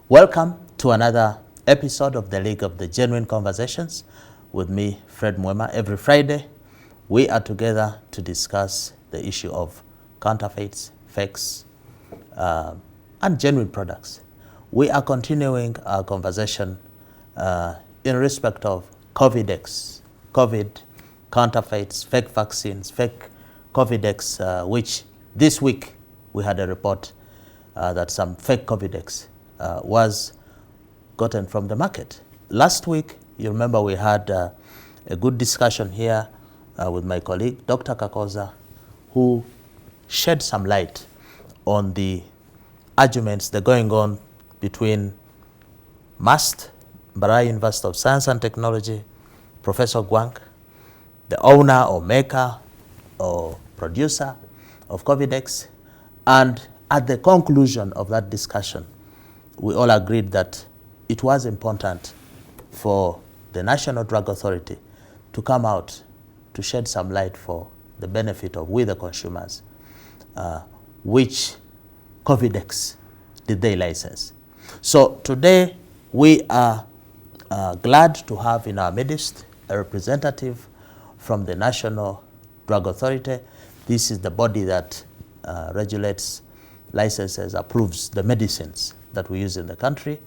Welcome to another episode of the League of the Genuine Conversations with me, Fred Muwema. Every Friday, we are together to discuss the issue of counterfeits, fakes, and genuine products. We are continuing our conversation in respect of Covidex, COVID, counterfeits, fake vaccines, fake Covidex, which this week we had a report that some fake Covidex was gotten from the market. Last week, you remember we had a good discussion here with my colleague, Dr. Kakoza, who shed some light on the arguments that are going on between MUST, Mbarara University of Science and Technology, Professor Gwang, the owner or maker or producer of Covidex, and at the conclusion of that discussion, we all agreed that it was important for the National Drug Authority to come out to shed some light for the benefit of we the consumers, which Covidex did they license. So today we are glad to have in our midst a representative from the National Drug Authority. This is the body that regulates, licenses, approves the medicines that we use in the country.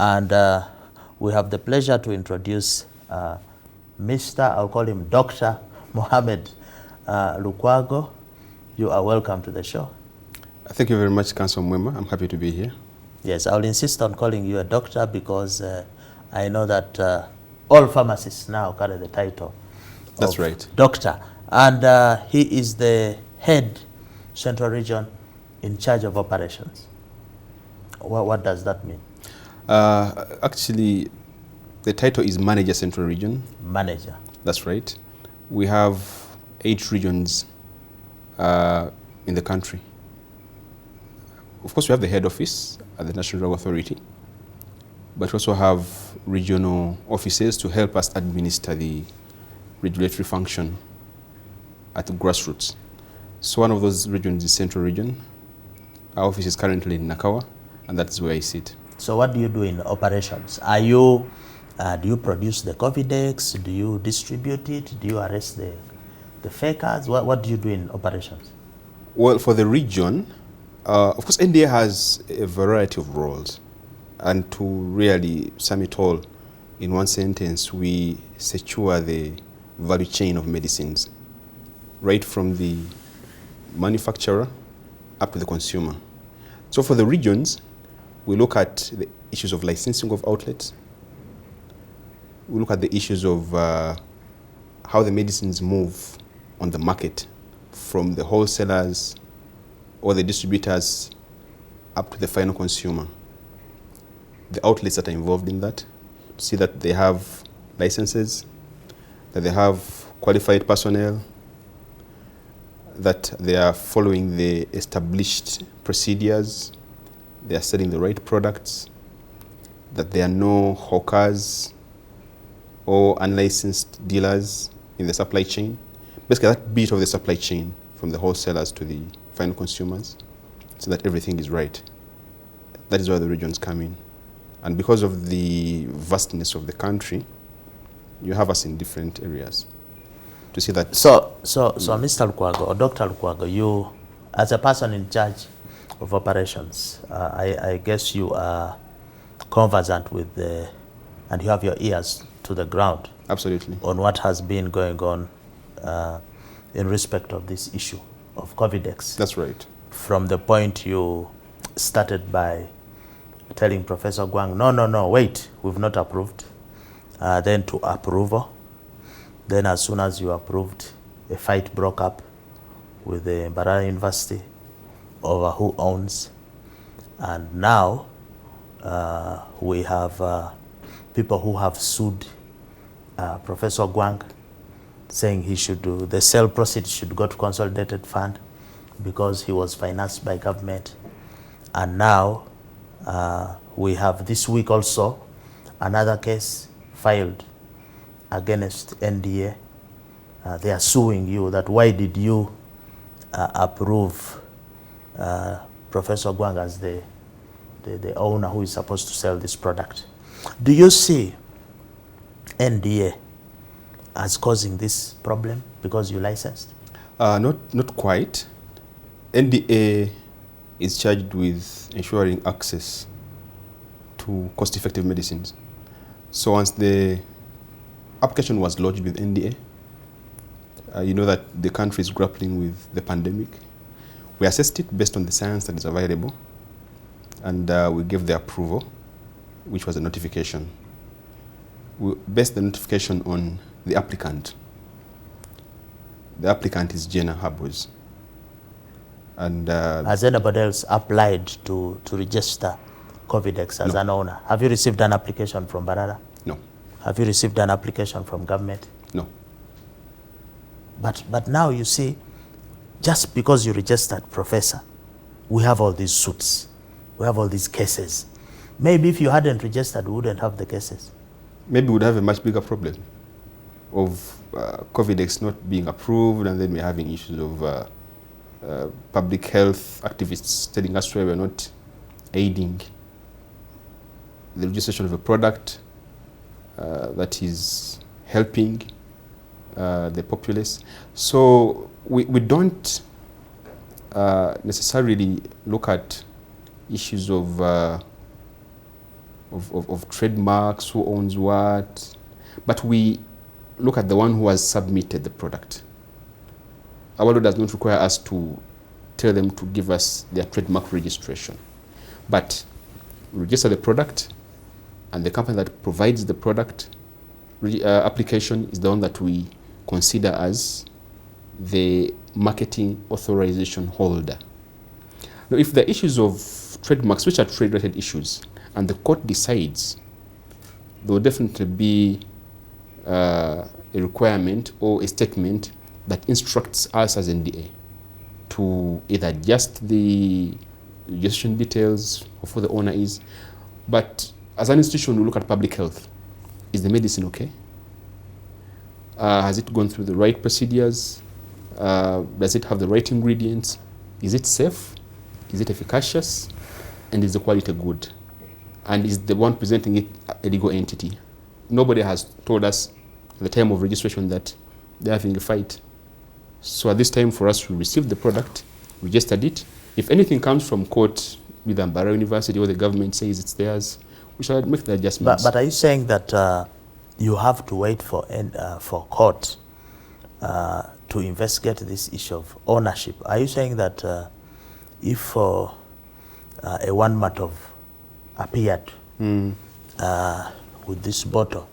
And we have the pleasure to introduce Mr., I'll call him Dr. Mohammed Lukwago. You are welcome to the show. Thank you very much, Councillor Muwema. I'm happy to be here. Yes, I'll insist on calling you a doctor because I know that all pharmacists now carry the title. That's right. Doctor. And he is the head Central Region in charge of operations. What does that mean? Actually, the title is Manager Central Region. Manager. That's right. We have 8 regions in the country. Of course, we have the head office at the National Drug Authority, but we also have regional offices to help us administer the regulatory function at the grassroots. So one of those regions is Central Region. Our office is currently in Nakawa, and that's where I sit. So what do you do in operations? Are you, do you produce the Covidex? Do you distribute it? Do you arrest the fakers? What do you do in operations? Well, for the region, of course, NDA has a variety of roles. And to really sum it all in one sentence, we secure the value chain of medicines, right from the manufacturer up to the consumer. So for the regions, we look at the issues of licensing of outlets. We look at the issues of how the medicines move on the market from the wholesalers or the distributors up to the final consumer. The outlets that are involved in that, see that they have licenses, that they have qualified personnel, that they are following the established procedures, they are selling the right products, that there are no hawkers or unlicensed dealers in the supply chain. Basically, that bit of the supply chain from the wholesalers to the final consumers, so that everything is right. That is where the regions come in. And because of the vastness of the country, you have us in different areas to see that. So Mr. Lukwago or Dr. Lukwago, you, as a person in charge of operations, I guess you are conversant with and you have your ears to the ground. Absolutely. On what has been going on in respect of this issue of Covidex. That's right. From the point you started by telling Professor Gwang, no, wait, we've not approved. Then to approval. Then as soon as you approved, a fight broke up with the Mbarara University over who owns. And now we have people who have sued Professor Gwang, saying he should do, the sale proceeds should go to consolidated fund because he was financed by government. And now we have this week also another case filed against NDA. They are suing you that why did you approve Professor Gwang as the the owner who is supposed to sell this product. Do you see NDA as causing this problem because you licensed? Not quite. NDA is charged with ensuring access to cost-effective medicines. So once the application was lodged with NDA, you know that the country is grappling with the pandemic. We assessed it based on the science that is available, and we gave the approval, which was a notification. We based the notification on the applicant. The applicant is Jenna Habos. And has anybody else applied to register Covidex as an owner? Have you received an application from Barara? No. Have you received an application from government? No. But now you see, just because you registered professor, we have all these suits, we have all these cases. Maybe if you hadn't registered, we wouldn't have the cases. Maybe we'd have a much bigger problem of Covidex not being approved, and then we're having issues of public health activists telling us why we're not aiding the registration of a product that is helping the populace. So we don't necessarily look at issues of trademarks, who owns what, but we look at the one who has submitted the product. Our law does not require us to tell them to give us their trademark registration, but we register the product, and the company that provides the product application is the one that we consider as the marketing authorization holder. Now, if the issues of trademarks, which are trade-related issues, and the court decides, there will definitely be a requirement or a statement that instructs us as NDA to either adjust the registration details of who the owner is. But as an institution, we look at public health. Is the medicine okay? Has it gone through the right procedures? Does it have the right ingredients? Is it safe? Is it efficacious? And is the quality good? And is the one presenting it a legal entity? Nobody has told us at the time of registration that they're having a fight. So at this time, for us, we received the product, registered it. If anything comes from court, with Barara University or the government says it's theirs, we shall make the adjustments. But are you saying that you have to wait for court to investigate this issue of ownership? Are you saying that if a one-matov appeared with this bottle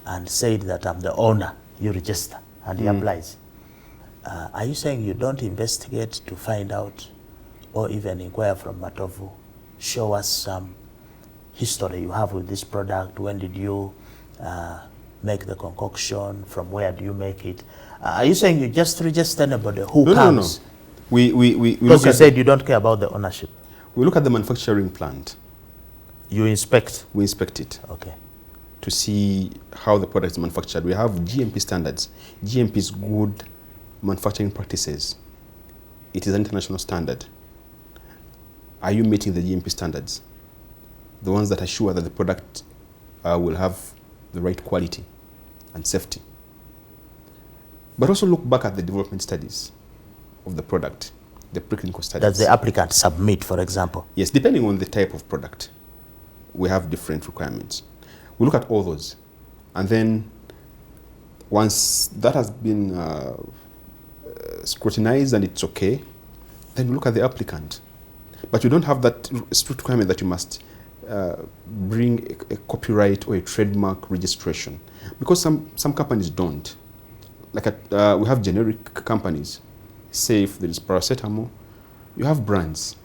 and said that I'm the owner, you register, and he applies, are you saying you don't investigate to find out or even inquire from Matovu, show us some history you have with this product? When did you make the concoction? From where do you make it? Are you saying you just register anybody who comes? No. We because you said you don't care about the ownership. We look at the manufacturing plant. You inspect? We inspect it. Okay. To see how the product is manufactured. We have GMP standards. GMP is good manufacturing practices. It is an international standard. Are you meeting the GMP standards? The ones that assure that the product will have the right quality and safety. But also look back at the development studies of the product, the preclinical studies. Does the applicant submit, for example? Yes, depending on the type of product, we have different requirements. We look at all those. And then once that has been scrutinized and it's okay, then we look at the applicant. But you don't have that strict requirement that you must bring a copyright or a trademark registration, because some companies don't. Like we have generic companies. Say if there is paracetamol, you have brands.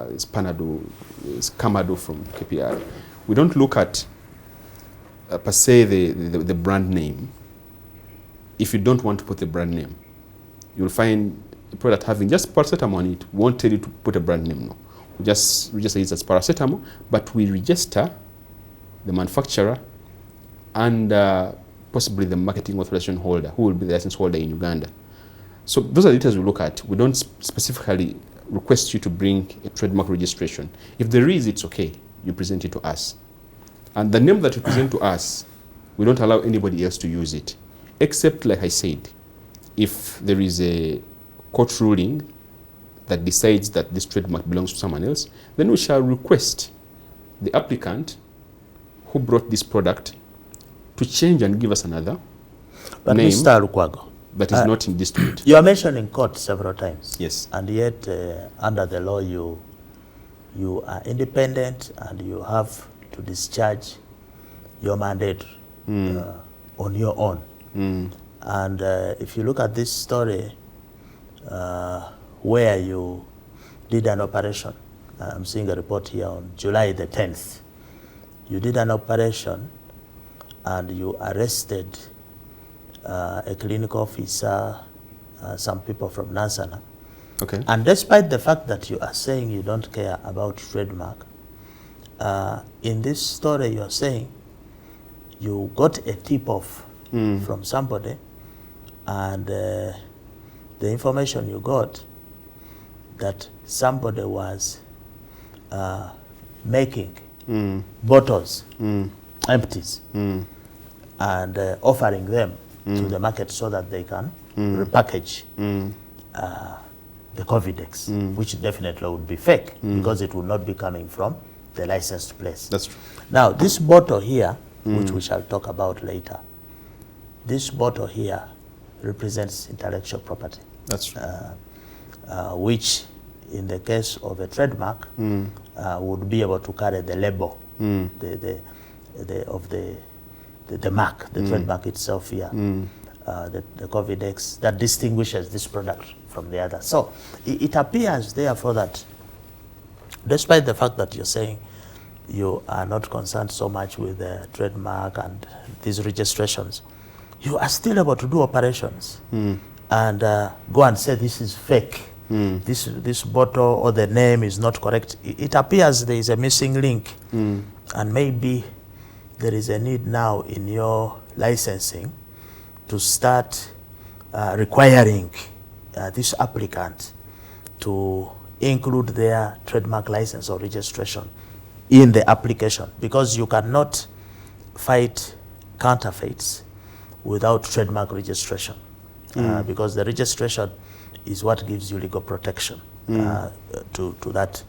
It's Panadol, it's Camado from KPR. We don't look at per se the brand name. If you don't want to put the brand name, you'll find a product having just paracetamol on it. Won't tell you to put a brand name. No, we just register it as paracetamol, but we register the manufacturer and possibly the marketing authorization holder, who will be the license holder in Uganda. So those are the details we look at. We don't specifically request you to bring a trademark registration. If there is, it's okay. You present it to us. And the name that you present to us, we don't allow anybody else to use it. Except, like I said, if there is a court ruling that decides that this trademark belongs to someone else, then we shall request the applicant who brought this product to change and give us another but name Mr. Lukwago, that is not in dispute. you are mentioning court several times. Yes. And yet, under the law, you are independent and you have to discharge your mandate on your own. And if you look at this story, where you did an operation, I'm seeing a report here on July the 10th. You did an operation and you arrested a clinical officer, some people from Nansana. Okay. And despite the fact that you are saying you don't care about trademark, in this story you are saying you got a tip-off from somebody, and the information you got that somebody was making bottles, empties, and offering them to the market so that they can repackage the Covidex, which definitely would be fake because it would not be coming from the licensed place. That's true. Now, this bottle here, which we shall talk about later, this bottle here represents intellectual property. That's true. Which, in the case of a trademark, would be able to carry the label of the mark, the trademark itself here, the Covidex, that distinguishes this product from the other. So it appears, therefore, that despite the fact that you're saying you are not concerned so much with the trademark and these registrations, you are still able to do operations and go and say this is fake. This bottle or the name is not correct. It appears there is a missing link, and maybe there is a need now in your licensing to start requiring this applicant to include their trademark license or registration in the application, because you cannot fight counterfeits without trademark registration, because the registration is what gives you legal protection to that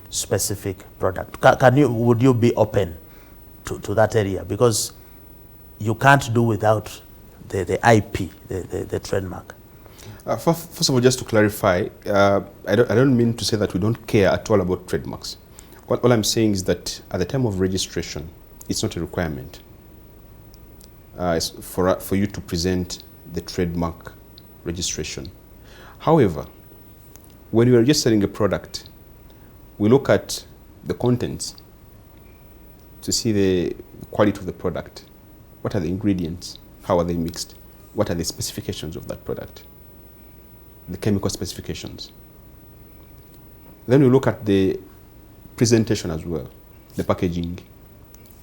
specific product. Would you be open to that area? Because you can't do without the IP, the trademark. First of all, just to clarify, I don't mean to say that we don't care at all about trademarks. All I'm saying is that at the time of registration, it's not a requirement it's for you to present the trademark registration. However, when you are registering a product, we look at the contents to see the quality of the product. What are the ingredients? How are they mixed? What are the specifications of that product? The chemical specifications. Then we look at the presentation as well, the packaging.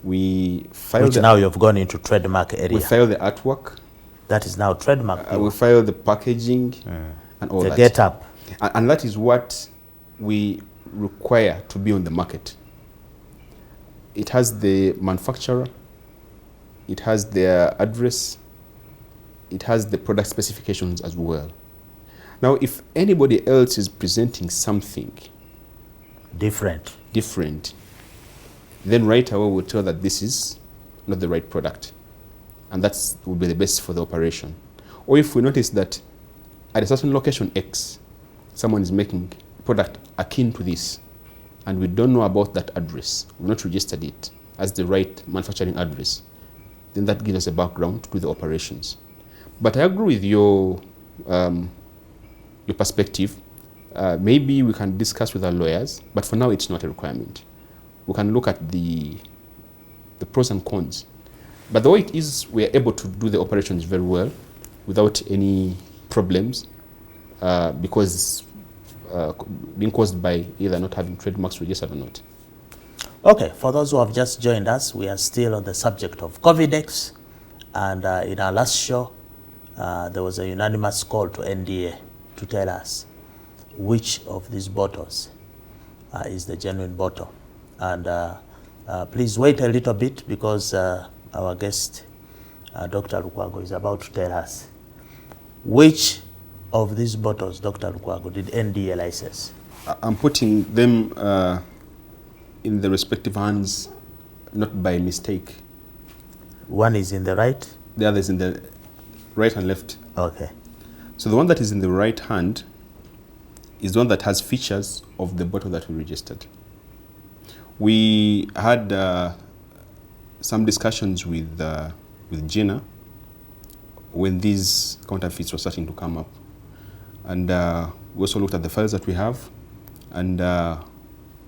We file Which now you've gone into trademark area. We file the artwork. That is now trademark. We file the packaging and all the that. get up. And that is what we require to be on the market. It has the manufacturer, it has their address, it has the product specifications as well. Now, if anybody else is presenting something different, then right away we'll tell that this is not the right product. And that will be the best for the operation. Or if we notice that at a certain location X, someone is making a product akin to this, and we don't know about that address, we've not registered it as the right manufacturing address, then that gives us a background to the operations. But I agree with your perspective. Maybe we can discuss with our lawyers, but for now it's not a requirement. We can look at the pros and cons. But the way it is, we are able to do the operations very well without any problems because being caused by either not having trademarks registered or not. Okay, for those who have just joined us, we are still on the subject of Covidex, and in our last show, there was a unanimous call to NDA to tell us which of these bottles is the genuine bottle. And please wait a little bit, because our guest, Dr. Lukwago, is about to tell us which of these bottles, Dr. Lukwago, did NDA license. I'm putting them in the respective hands, not by mistake. One is in the right? The other is in the right and left. Okay. So the one that is in the right hand is the one that has features of the bottle that we registered. We had some discussions with Gina when these counterfeits were starting to come up. And we also looked at the files that we have, and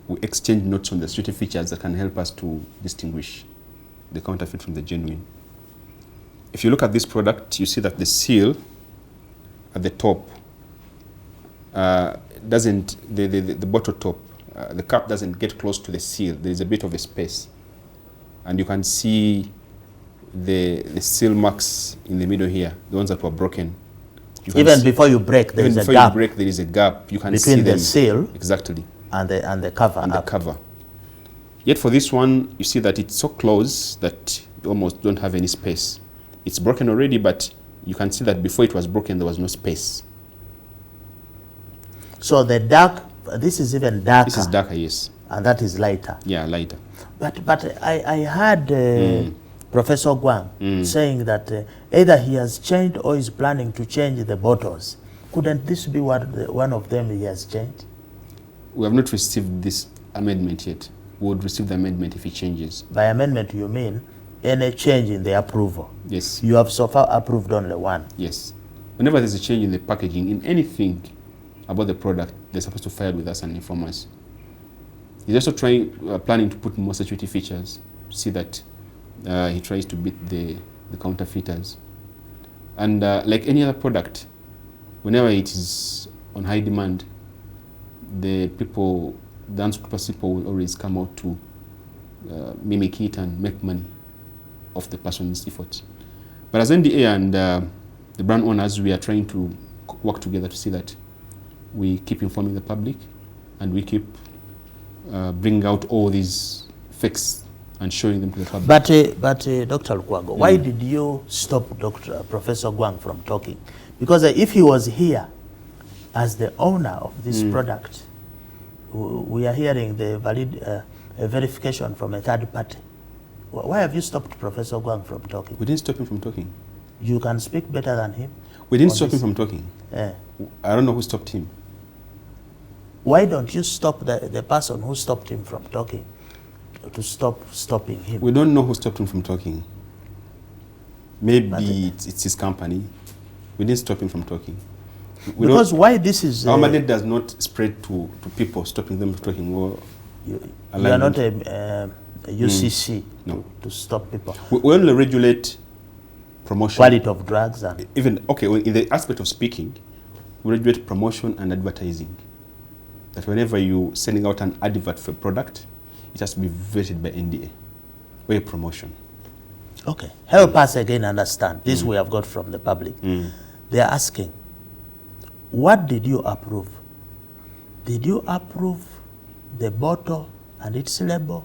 we exchanged notes on the security features that can help us to distinguish the counterfeit from the genuine. If you look at this product, you see that the seal at the top doesn't, the bottle top, the cap doesn't get close to the seal. There is a bit of a space. And you can see the seal marks in the middle here, the ones that were broken. Even before you break, there is a gap. Before you break, there is a gap. You can see them. Between the seal exactly and the cover. And the cover. Yet for this one, you see that it's so close that you almost don't have any space. It's broken already, but you can see that before it was broken, there was no space. So the dark, this is even darker. This is darker, yes. And that is lighter. Yeah, lighter. But I heard Professor Gwang saying that either he has changed or is planning to change the bottles. Couldn't this be one of them he has changed? We have not received this amendment yet. We would receive the amendment if it changes. By amendment, you mean any change in the approval? Yes. You have so far approved only one? Yes. Whenever there's a change in the packaging, in anything about the product, they're supposed to file with us and inform us. He's also planning to put more security features, see that he tries to beat the counterfeiters. And like any other product, whenever it is on high demand, the unscrupulous people will always come out to mimic it and make money off the person's efforts. But as NDA and the brand owners, we are trying to work together to see that we keep informing the public and we keep bringing out all these fakes and showing them to the public. But Dr. Lukwago, why did you stop Professor Gwang from talking? Because if he was here as the owner of this product, we are hearing the valid verification from a third party. Why have you stopped Professor Gwang from talking? We didn't stop him from talking. You can speak better than him? We didn't stop him from talking. Yeah. I don't know who stopped him. Why don't you stop the person who stopped him from talking to stop stopping him? We don't know who stopped him from talking. Maybe it's his company. We didn't stop him from talking. Because why this is... Our mandate does not spread to people, stopping them from talking. You are not a UCC to stop people. We only regulate promotion. Quality of drugs and... Even, okay, well, in the aspect of speaking, we regulate promotion and advertising. That whenever you're sending out an advert for a product, it has to be vetted by NDA. Or a promotion. Okay. Help us again understand. This we have got from the public. They are asking, what did you approve? Did you approve the bottle and its label,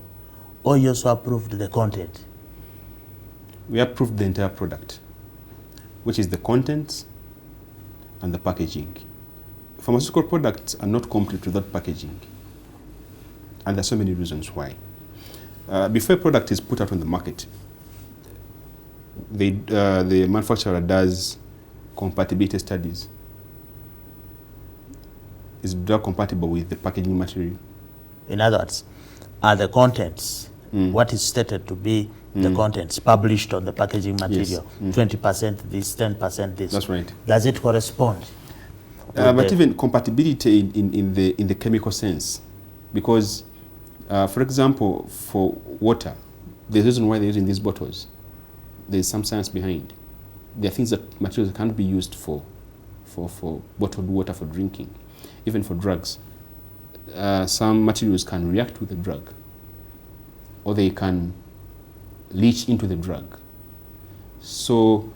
or you also approved the content? We approved the entire product, which is the contents and the packaging. Pharmaceutical products are not complete without packaging. And there are so many reasons why. Before a product is put out on the market, the manufacturer does compatibility studies. Is drug compatible with the packaging material? In other words, are the contents, what is stated to be the contents published on the packaging material, 20% this, 10% this? That's right. Does it correspond? But even compatibility in the chemical sense, because, for example, for water, the reason why they're using these bottles, there's some science behind. There are things that materials can't be used for bottled water for drinking. Even for drugs, some materials can react with the drug, or they can leach into the drug. So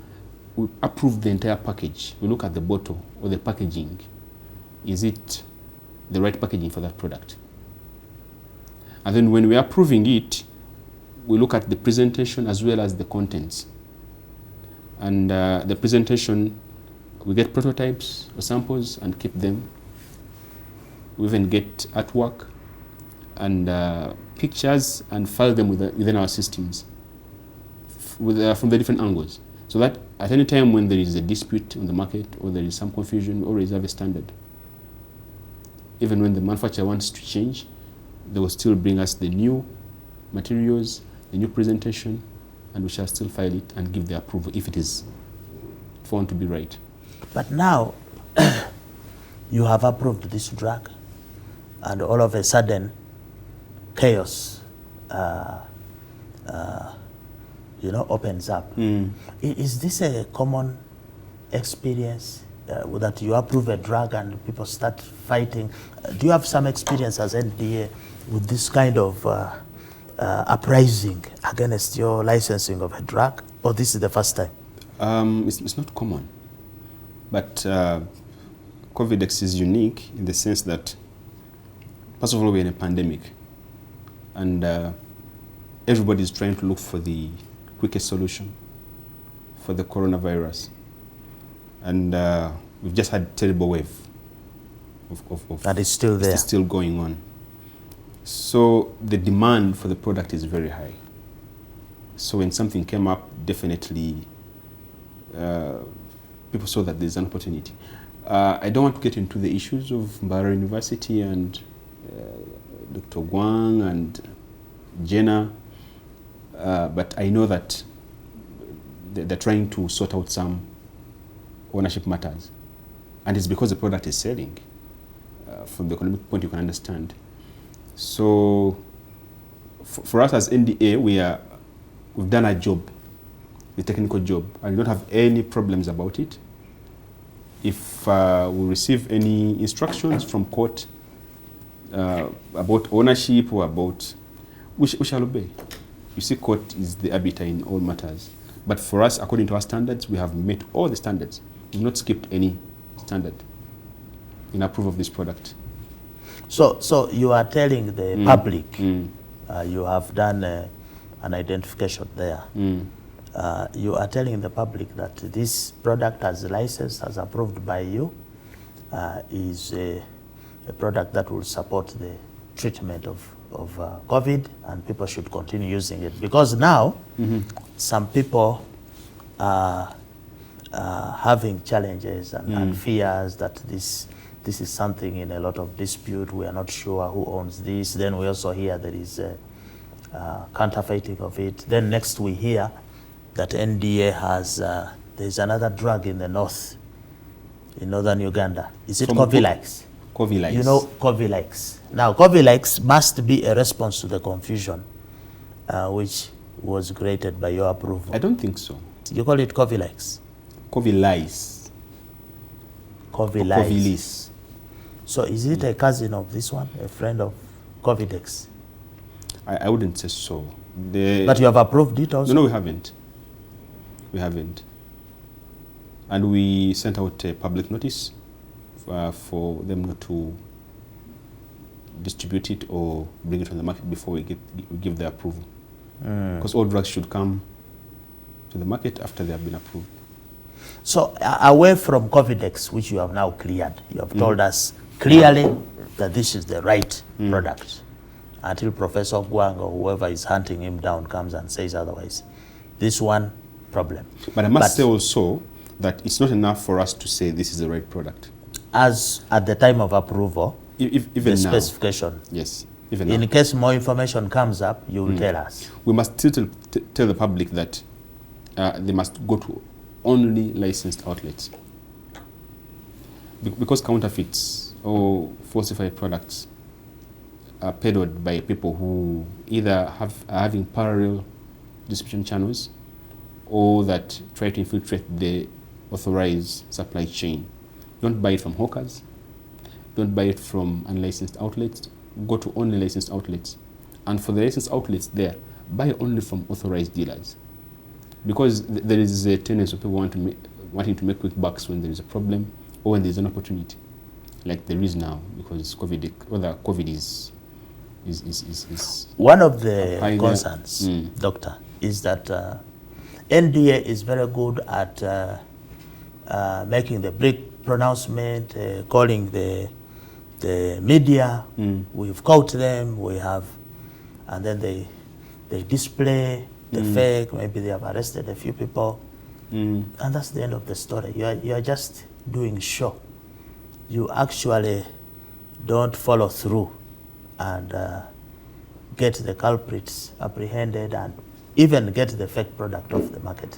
we approve the entire package. We look at the bottle or the packaging. Is it the right packaging for that product. And then when we are approving it, we look at the presentation as well as the contents. And the presentation, we get prototypes or samples and keep them. We even get artwork and pictures and file them within our systems from the different angles. So that at any time when there is a dispute on the market or there is some confusion, we always have a standard. Even when the manufacturer wants to change, they will still bring us the new materials, the new presentation, and we shall still file it and give the approval if it is found to be right. But now, you have approved this drug, and all of a sudden, chaos, opens up. Is this a common experience that you approve a drug and people start fighting? Do you have some experience as NDA with this kind of uprising against your licensing of a drug, or this is the first time? It's not common, but Covidex is unique in the sense that, first of all, we're in a pandemic, and everybody is trying to look for the quickest solution for the coronavirus. And we've just had a terrible wave of that is still there. It's still going on. So the demand for the product is very high. So when something came up, definitely people saw that there's an opportunity. I don't want to get into the issues of Mbara University and Dr. Guang and Jenna, but I know that they're trying to sort out some ownership matters. And it's because the product is selling. From the economic point, you can understand. So for us as NDA, we've done our job, the technical job, and we don't have any problems about it. If we receive any instructions from court about ownership or about, we shall obey. You see, court is the arbiter in all matters. But for us, according to our standards, we have met all the standards. We've not skipped any standard in approval of this product. So you are telling the public, you have done an identification there. You are telling the public that this product as licensed, as approved by you, is a product that will support the treatment of COVID, and people should continue using it. Because now, some people are having challenges and fears that this is something in a lot of dispute. We are not sure who owns this. Then we also hear there is counterfeiting of it. Then next we hear that NDA has, there's another drug in the north, in northern Uganda. Is it Covidex? Covidex. You know Covidex. Now Covidex must be a response to the confusion which was created by your approval. I don't think so. You call it Covidex? Covidex. Covidex. So is it a cousin of this one, a friend of Covidex? I wouldn't say so. But you have approved it also? No, we haven't. We haven't. And we sent out a public notice for them not to distribute it or bring it on the market before we give the approval. Because all drugs should come to the market after they have been approved. So away from Covidex, which you have now cleared, you have told us clearly that this is the right product, until Professor Guang or whoever is hunting him down comes and says otherwise. This one, problem. But I must say also that it's not enough for us to say this is the right product. As at the time of approval, even the now, specification. Yes, even now. In case more information comes up, you will tell us. We must still tell the public that they must go to only licensed outlets. Because counterfeits or falsified products are peddled by people who either are having parallel distribution channels or that try to infiltrate the authorized supply chain. Don't buy it from hawkers. Don't buy it from unlicensed outlets. Go to only licensed outlets. And for the licensed outlets there, buy only from authorized dealers. Because there is a tendency of people wanting to make quick bucks when there is a problem or when there is an opportunity. like there is now, because COVID is one of the high there. concerns, Doctor, is that NDA is very good at making the big pronouncement, calling the media. We've caught them. We have, and then they display the fake. Maybe they have arrested a few people, and that's the end of the story. You are just doing show. You actually don't follow through and get the culprits apprehended and even get the fake product off the market.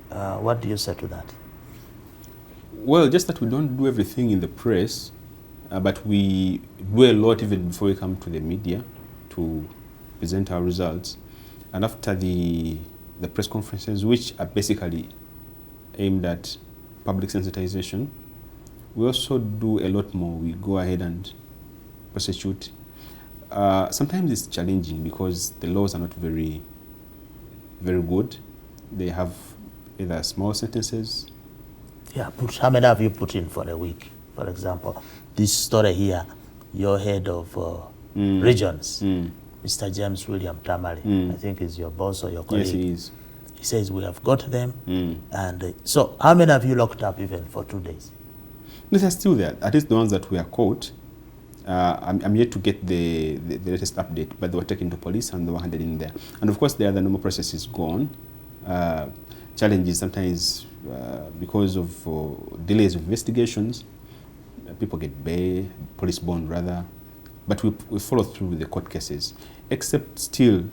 What do you say to that? Well, just that we don't do everything in the press, but we do a lot even before we come to the media to present our results. And after the press conferences, which are basically aimed at public sensitization, we also do a lot more. We go ahead and prosecute. Sometimes it's challenging because the laws are not very, very good. They have either small sentences. Yeah, how many have you put in for a week? For example, this story here, your head of regions, Mr. James William Tamale, I think is your boss or your colleague. Yes, he is. He says we have got them. And so how many have you locked up even for 2 days? No, they're still there. At least the ones that were caught. I'm yet to get the latest update, but they were taken to police and they were handed in there. And of course, the other normal processes go on. Challenges sometimes because of delays of investigations. People get bail, police bond rather, but we follow through with the court cases. Except still,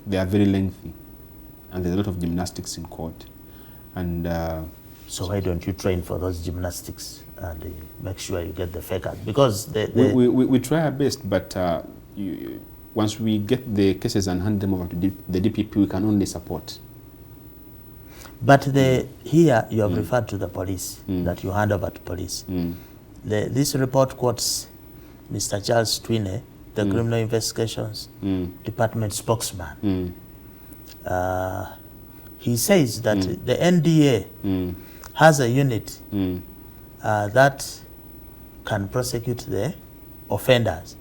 they are very lengthy, and there's a lot of gymnastics in court. And so why don't you train for those gymnastics and make sure you get the fake out? Because we try our best, but once we get the cases and hand them over to the DPP, we can only support. But here you have referred to the police, that you hand over to police. This report quotes Mr. Charles Twine, the Criminal Investigations Department spokesman. He says that the NDA has a unit that can prosecute the offenders.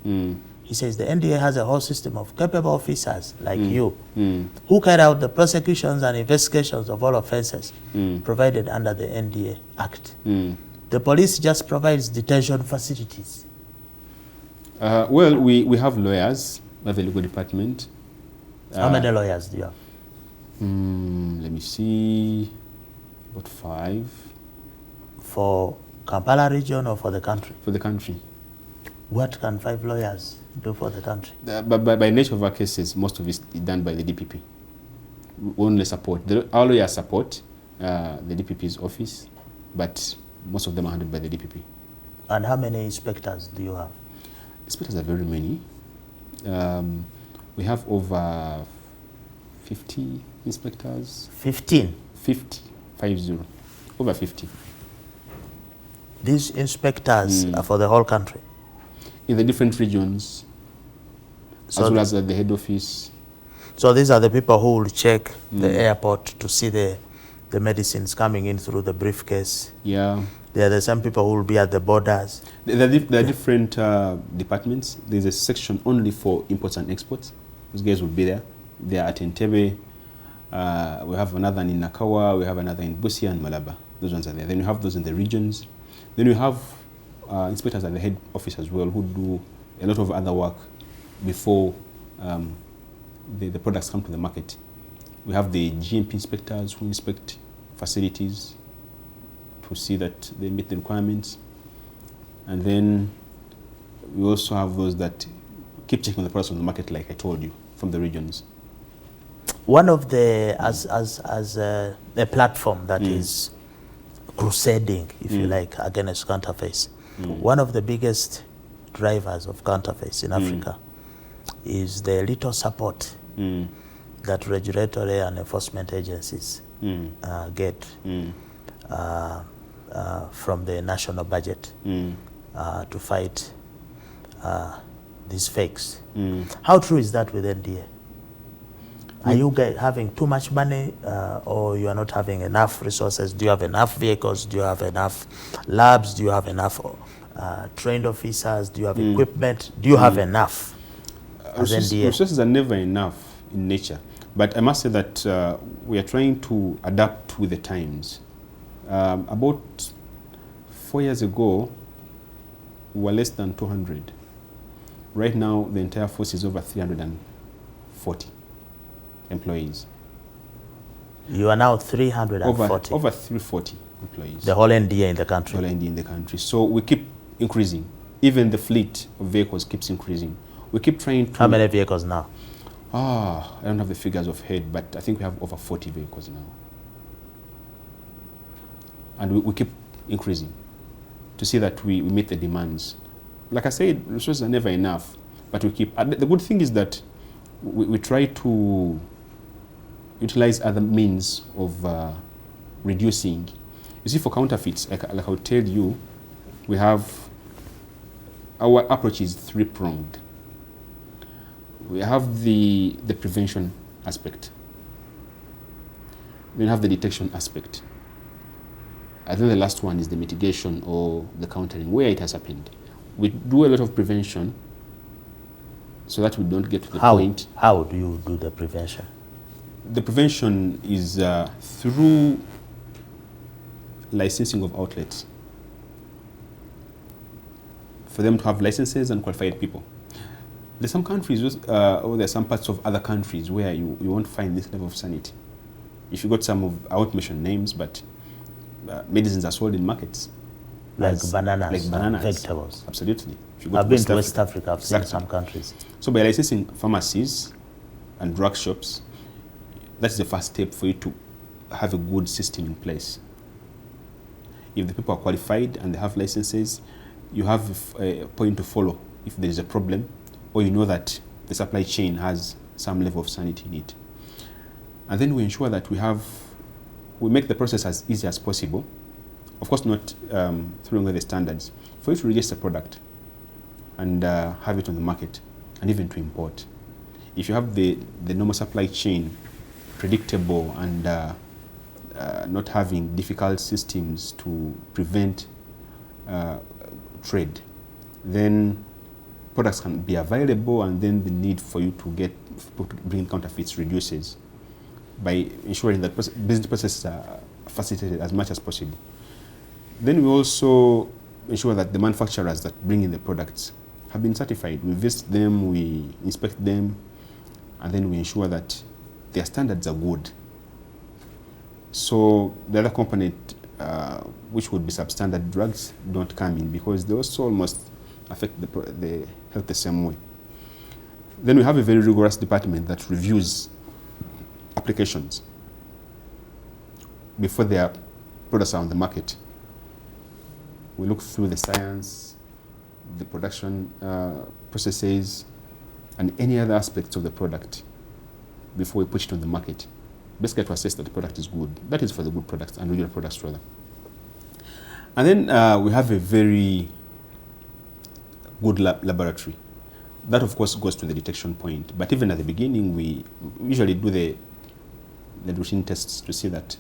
He says the NDA has a whole system of capable officers like you who carry out the prosecutions and investigations of all offenses provided under the NDA Act. The police just provides detention facilities. Well, we have lawyers. We have a legal department. How many lawyers do you have? Let me see. About 5. For Kampala region or for the country? For the country. What can 5 lawyers do for the country? But by nature of our cases, most of it is done by the DPP. We only support. Our lawyers support the DPP's office, but most of them are handled by the DPP. And how many inspectors do you have? Inspectors are very many. We have over 50 inspectors. 15? 50. Over 50. These inspectors are for the whole country? In the different regions, so as well as at the head office. So these are the people who will check the airport to see the medicines coming in through the briefcase? Yeah. They are the same people who will be at the borders? There are different departments. There's a section only for imports and exports. Those guys will be there. They are at Entebbe. We have another in Nakawa. We have another in Busia and Malaba. Those ones are there. Then we have those in the regions. Then we have inspectors at the head office as well who do a lot of other work before the products come to the market. We have the GMP inspectors who inspect facilities to see that they meet the requirements. And then we also have those that keep checking the products on the market, like I told you, from the regions. One of the, as a platform that is crusading, if you like, against counterfeits, one of the biggest drivers of counterfeits in Africa is the little support that regulatory and enforcement agencies get from the national budget to fight these fakes. How true is that with NDA? Are you guys having too much money or you are not having enough resources? Do you have enough vehicles? Do you have enough labs? Do you have enough trained officers? Do you have equipment? Do you have enough as NDA? Resources are never enough in nature. But I must say that we are trying to adapt with the times. About 4 years ago, we were less than 200. Right now, the entire force is over 340 employees. You are now 340. Over 340 employees. The whole NDA in the country. The whole NDA in the country. So we keep increasing. Even the fleet of vehicles keeps increasing. We keep trying to... How many vehicles now? I don't have the figures of head, but I think we have over 40 vehicles now. And we keep increasing to see that we meet the demands. Like I said, resources are never enough, but we keep... The good thing is that we try to utilize other means of reducing. You see, for counterfeits, like I would tell you, we have... Our approach is three-pronged. We have the prevention aspect. Then we have the detection aspect. I think the last one is the mitigation or the countering, where it has happened. We do a lot of prevention so that we don't get to the point. How do you do the prevention? The prevention is through licensing of outlets. For them to have licenses and qualified people. There's some countries, or there's some parts of other countries where you won't find this level of sanity. If you got some of, I won't mention names, but medicines are sold in markets. Like bananas, vegetables. Absolutely. I've been to West Africa, I've seen some countries. So by licensing pharmacies and drug shops, that's the first step for you to have a good system in place. If the people are qualified and they have licenses, you have a point to follow if there is a problem, or you know that the supply chain has some level of sanity in it. And then we ensure that we make the process as easy as possible. Of course, not throwing away the standards. For you to register a product and have it on the market, and even to import. If you have the normal supply chain predictable and not having difficult systems to prevent trade, then products can be available, and then the need for you to bring counterfeits reduces by ensuring that business processes are facilitated as much as possible. Then we also ensure that the manufacturers that bring in the products have been certified. We visit them, we inspect them, and then we ensure that their standards are good. So the other component, which would be substandard drugs, don't come in because they also almost affect the health the same way. Then we have a very rigorous department that reviews applications before their products are on the market. We look through the science, the production processes, and any other aspects of the product before we push it on the market. Basically to assess that the product is good. That is for the good products and regular products rather. And then we have a very good laboratory. That of course goes to the detection point. But even at the beginning, we usually do the routine tests to see that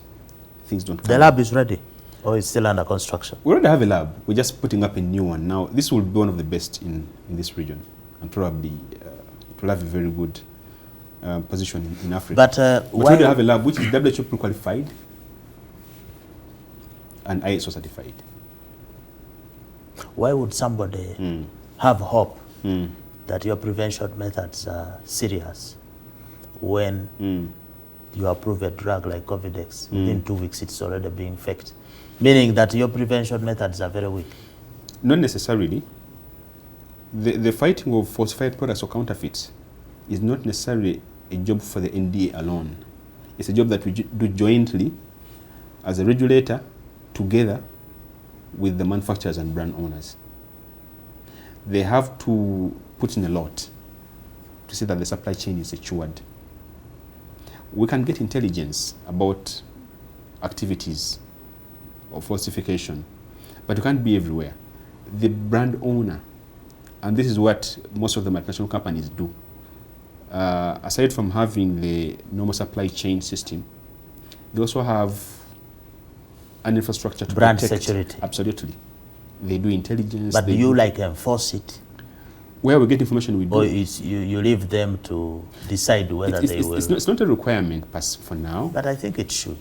things don't come. The lab is ready, or it's still under construction? We already have a lab. We're just putting up a new one now. This will be one of the best in this region, and probably it will have a very good position in Africa. But we already have a lab which is WHO qualified and ISO certified. Why would somebody have hope that your prevention methods are serious when you approve a drug like Covidex? Within 2 weeks it's already being faked, meaning that your prevention methods are very weak? Not necessarily. The fighting of falsified products or counterfeits is not necessarily a job for the NDA alone. It's a job that we do jointly as a regulator together with the manufacturers and brand owners. They have to put in a lot to see that the supply chain is secured. We can get intelligence about activities of falsification, but you can't be everywhere. The brand owner, and this is what most of the multinational companies do, aside from having the normal supply chain system, they also have an infrastructure to brand protect. security. Absolutely. they do intelligence. But do you like enforce it? Where we get information, we do. Or is you leave them to decide whether they will? It's not a requirement for now. But I think it should.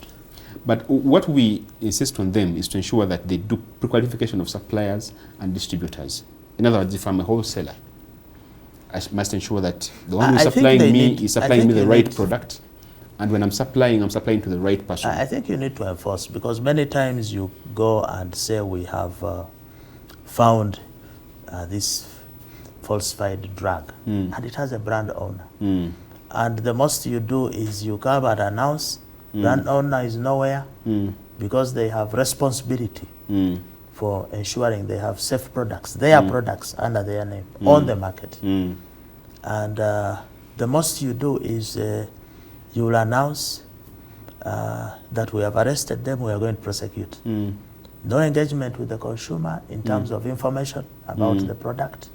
But what we insist on them is to ensure that they do pre-qualification of suppliers and distributors. In other words, if I'm a wholesaler, I must ensure that the one who's supplying me is supplying me the right product. And when I'm supplying to the right person. I think you need to enforce, because many times you go and say we have found this falsified drug, and it has a brand owner. And the most you do is you come and announce brand owner is nowhere, because they have responsibility for ensuring they have safe products, their products under their name on the market. And the most you do is you will announce that we have arrested them, we are going to prosecute. No engagement with the consumer in terms of information about the product.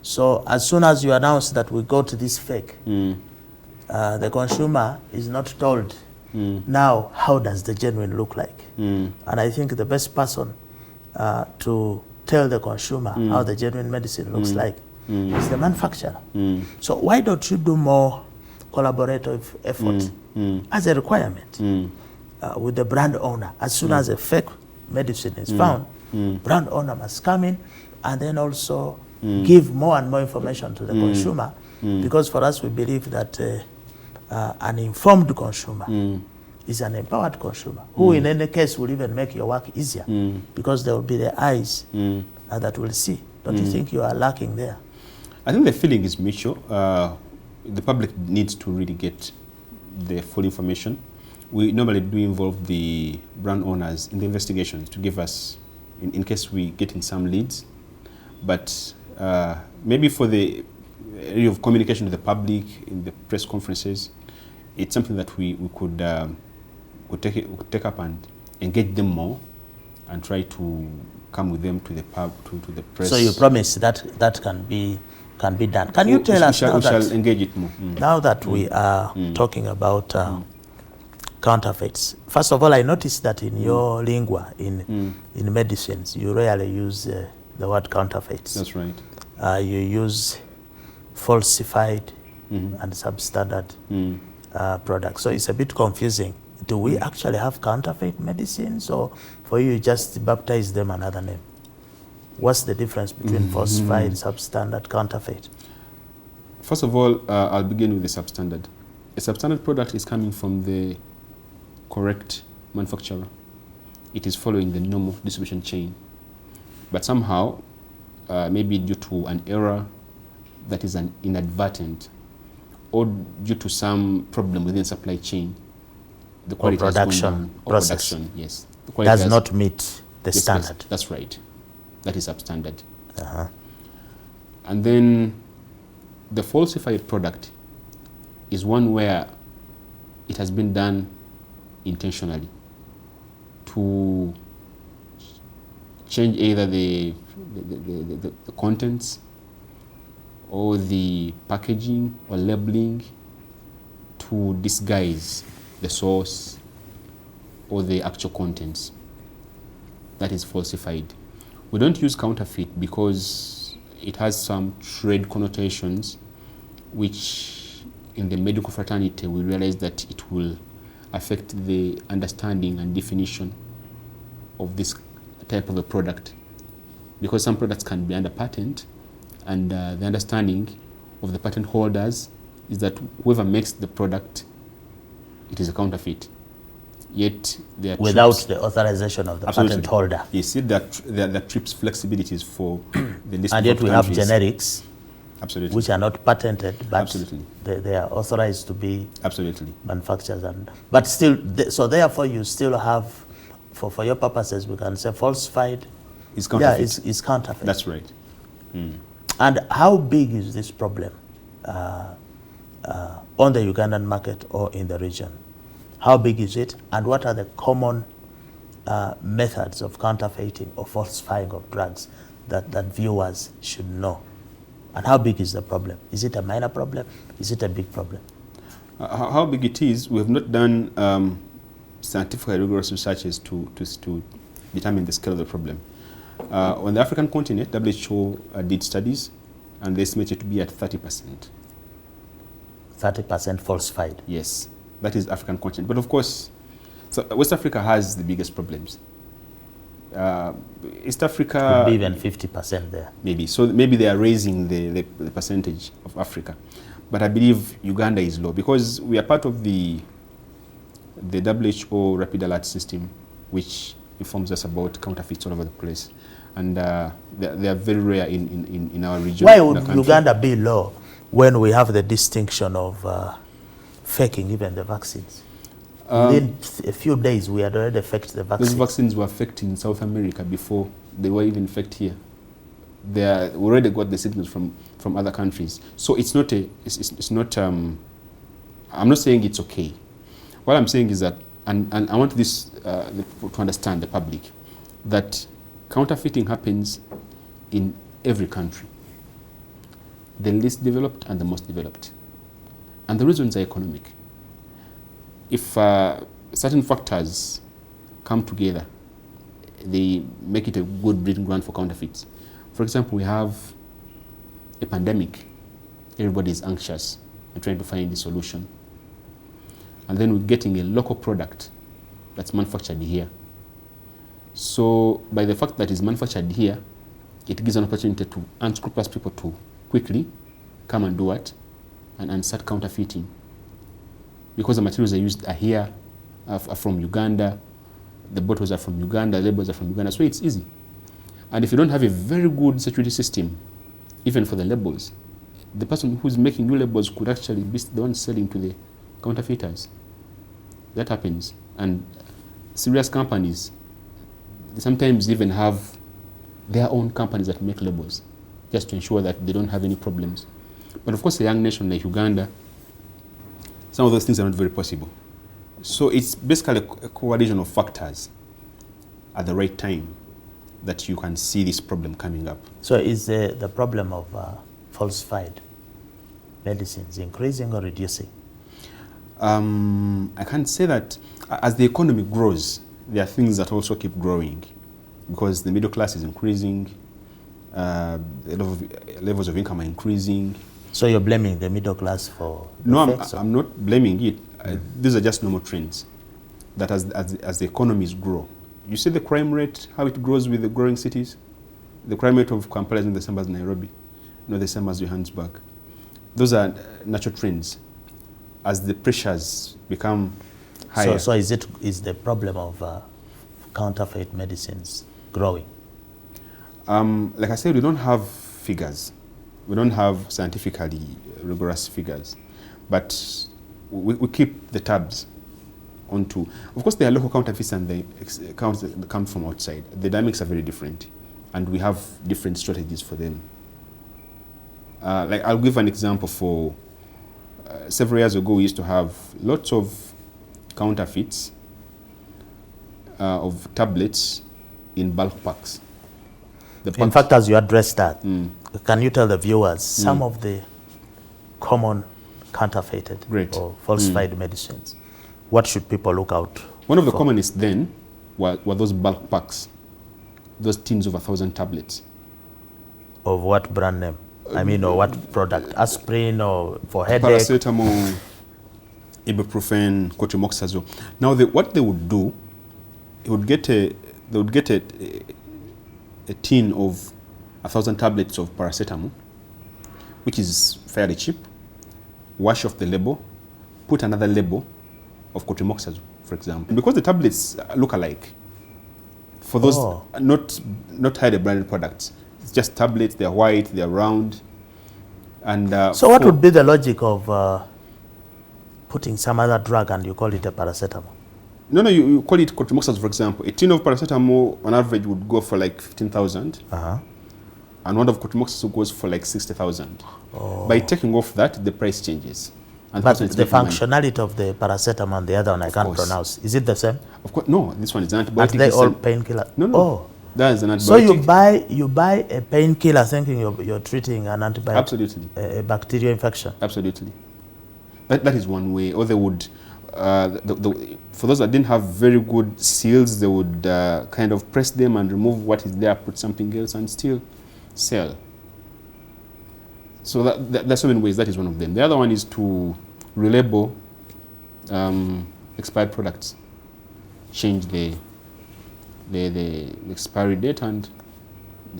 So as soon as you announce that we got this fake, the consumer is not told, now how does the genuine look like? And I think the best person to tell the consumer how the genuine medicine looks like is the manufacturer. So why don't you do more collaborative effort as a requirement with the brand owner? As soon as a fake medicine is found, brand owner must come in and then also give more and more information to the consumer, because for us we believe that an informed consumer is an empowered consumer who in any case will even make your work easier, because there will be the eyes that will see. Don't you think you are lacking there? I think the feeling is mutual. The public needs to really get the full information. We normally do involve the brand owners in the investigations to give us, in case we get in some leads. But maybe for the area of communication to the public, in the press conferences, it's something that we could take up and engage them more and try to come with them to the to the press. So you promise that can be done. Can you tell us now that we shall engage it more? Now that we are talking about counterfeits, first of all, I noticed that in your lingua, in medicines, you rarely use the word counterfeits. That's right. You use falsified and substandard products. So it's a bit confusing. Do we actually have counterfeit medicines, or for you just baptize them another name? What's the difference between falsified, substandard, counterfeit? First of all, I'll begin with the substandard. A substandard product is coming from the correct manufacturer. It is following the normal distribution chain. But somehow, maybe due to an error that is inadvertent, or due to some problem within supply chain, the quality production process, yes, the quality does not meet the standard. Yes, that's right. That is substandard. And then the falsified product is one where it has been done intentionally to change either the contents or the packaging or labeling to disguise the source or the actual contents. That is falsified. We don't use counterfeit because it has some trade connotations, which in the medical fraternity we realize that it will affect the understanding and definition of this type of a product, because some products can be under patent, and the understanding of the patent holders is that whoever makes the product, it is a counterfeit. Yet there are without the authorization of the patent holder. You see that there are TRIPS flexibilities for the list. And yet we have generics, absolutely, which are not patented, but absolutely they are authorized to be absolutely manufactured. But still, so therefore you still have, for your purposes, we can say falsified. It's counterfeit. Yeah, it's counterfeit. That's right. And how big is this problem on the Ugandan market or in the region? How big is it, and what are the common methods of counterfeiting or falsifying of drugs that viewers should know? And how big is the problem? Is it a minor problem? Is it a big problem? How big it is, we have not done scientific rigorous researches to determine the scale of the problem. On the African continent, WHO did studies, and they estimated to be at 30%. 30% falsified. Yes, that is African continent. But of course, so West Africa has the biggest problems. East Africa... Could be even 50% there. Maybe. So maybe they are raising the percentage of Africa. But I believe Uganda is low because we are part of the WHO rapid alert system, which informs us about counterfeits all over the place. And they are very rare in our region. Why would Uganda be low when we have the distinction of faking even the vaccines? Within a few days, we had already faked the vaccines. Those vaccines were faked in South America before they were even faked here. We already got the signals from other countries. So it's not I'm not saying it's okay. What I'm saying is that, and I want this to understand, the public, that counterfeiting happens in every country, the least developed and the most developed. And the reasons are economic. If certain factors come together, they make it a good breeding ground for counterfeits. For example, we have a pandemic. Everybody is anxious and trying to find a solution. And then we're getting a local product that's manufactured here. So by the fact that it's manufactured here, it gives an opportunity to unscrupulous people to quickly come and do it and start counterfeiting. Because the materials they used are here, are from Uganda, the bottles are from Uganda, the labels are from Uganda, so it's easy. And if you don't have a very good security system, even for the labels, the person who's making new labels could actually be the one selling to the counterfeiters. That happens. And serious companies, they sometimes even have their own companies that make labels, just to ensure that they don't have any problems. But of course, a young nation like Uganda, some of those things are not very possible. So it's basically a coalition of factors at the right time that you can see this problem coming up. So is the problem of falsified medicines increasing or reducing? I can say that as the economy grows, there are things that also keep growing because the middle class is increasing, the levels of income are increasing. So you're blaming the middle class for the No, effects? I'm not blaming it. These are just normal trends that as the economies grow. You see the crime rate, how it grows with the growing cities? The crime rate of Kampala is not the same as Nairobi, not the same as Johannesburg. Those are natural trends. As the pressures become higher. So is the problem of counterfeit medicines growing? Like I said, we don't have figures. We don't have scientifically rigorous figures. But we keep the tabs onto. Of course, there are local counterfeits and the accounts that come from outside. The dynamics are very different, and we have different strategies for them. Like I'll give an example. For several years ago, we used to have lots of counterfeits of tablets in bulk packs. In fact, as you address that, can you tell the viewers some of the common counterfeited or falsified medicines? What should people look out for? One of the commonest then were those bulk packs, those tins of 1,000 tablets. Of what brand name? I mean, or what product? Aspirin or for headache? Paracetamol, ibuprofen, cotrimoxazole. Now, what they would do, they would get a tin of 1,000 tablets of paracetamol, which is fairly cheap, wash off the label, put another label of cotrimoxazole, for example. Because the tablets look alike, for those not highly branded products, it's just tablets, they're white, they're round. And so what would be the logic of putting some other drug and you call it a paracetamol? No, you call it cotrimoxazole, for example. A tin of paracetamol on average would go for like 15,000. And one of cotrimoxazole goes for like 60,000. By taking off that, the price changes. And but the functionality of the paracetamol and the other one I can't pronounce. Is it the same? Of course, no. This one is an antibiotic. Are they all painkiller? No. That is an antibiotic. So you buy a painkiller thinking you're treating an antibiotic. Absolutely. A bacterial infection. Absolutely. That is one way. Or they would, for those that didn't have very good seals, they would kind of press them and remove what is there, put something else, and still sell. So there's so many ways. That is one of them. The other one is to relabel expired products, change the expiry date, and